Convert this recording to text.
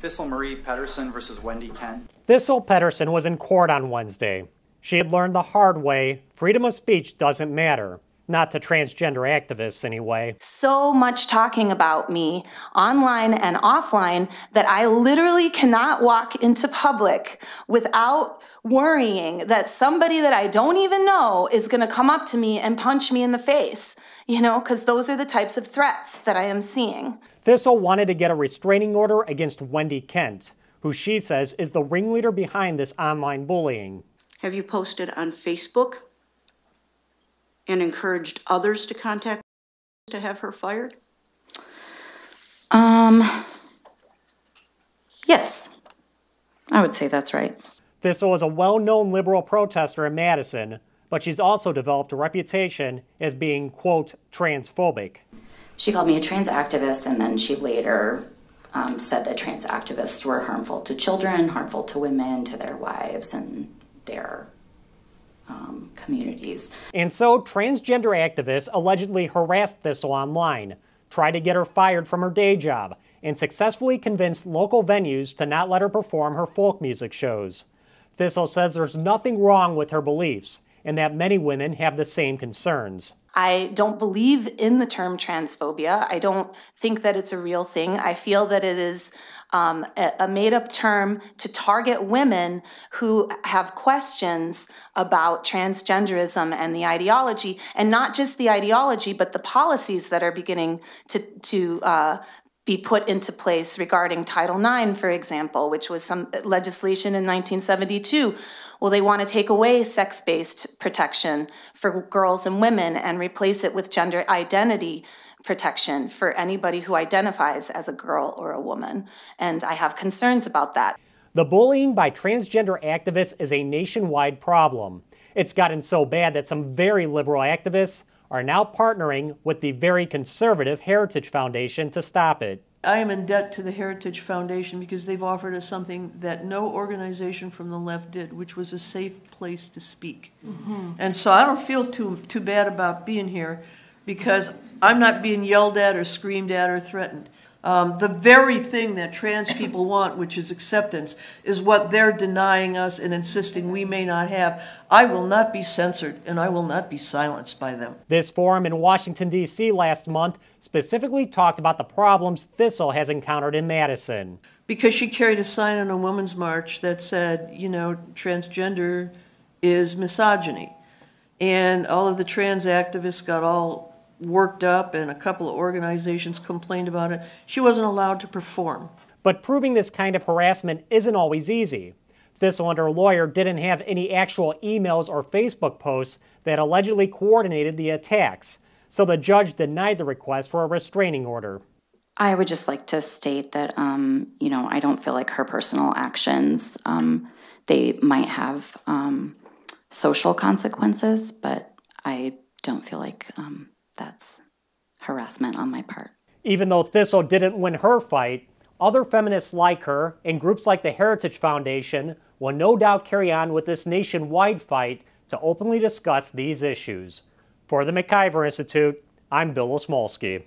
Thistle Marie Pedersen versus Wendy Kent. Thistle Pedersen was in court on Wednesday. She had learned the hard way freedom of speech doesn't matter. Not to transgender activists, anyway. So much talking about me online and offline that I literally cannot walk into public without worrying that somebody that I don't even know is going to come up to me and punch me in the face, because those are the types of threats that I am seeing. Thistle wanted to get a restraining order against Wendy Kent, who she says is the ringleader behind this online bullying. Have you posted on Facebook and encouraged others to contact to have her fired? Yes, I would say that's right. Thistle is a well-known liberal protester in Madison, but she's also developed a reputation as being, quote, transphobic. She called me a trans activist, and then she later said that trans activists were harmful to children, harmful to women, to their wives, and their communities. And so transgender activists allegedly harassed Thistle online, tried to get her fired from her day job, and successfully convinced local venues to not let her perform her folk music shows. Thistle says there's nothing wrong with her beliefs, and that many women have the same concerns. I don't believe in the term transphobia. I don't think that it's a real thing. I feel that it is a made-up term to target women who have questions about transgenderism and the ideology, and not just the ideology, but the policies that are beginning to be put into place regarding Title IX, for example, which was some legislation in 1972. Well, they want to take away sex-based protection for girls and women and replace it with gender identity protection for anybody who identifies as a girl or a woman. And I have concerns about that. The bullying by transgender activists is a nationwide problem. It's gotten so bad that some very liberal activists are now partnering with the very conservative Heritage Foundation to stop it. I am in debt to the Heritage Foundation because they've offered us something that no organization from the left did, which was a safe place to speak. And so I don't feel too bad about being here because I'm not being yelled at or screamed at or threatened. The very thing that trans people want, which is acceptance, is what they're denying us and insisting we may not have. I will not be censored, and I will not be silenced by them. This forum in Washington, D.C. last month specifically talked about the problems Thistle has encountered in Madison. Because she carried a sign on a women's march that said, transgender is misogyny. And all of the trans activists got all worked up, and a couple of organizations complained about it. She wasn't allowed to perform. But proving this kind of harassment isn't always easy. Thistle and her lawyer didn't have any actual emails or Facebook posts that allegedly coordinated the attacks, so the judge denied the request for a restraining order. I would just like to state that, I don't feel like her personal actions, they might have social consequences, but I don't feel like that's harassment on my part. Even though Thistle didn't win her fight, other feminists like her and groups like the Heritage Foundation will no doubt carry on with this nationwide fight to openly discuss these issues. For the MacIver Institute, I'm Bill Osmolsky.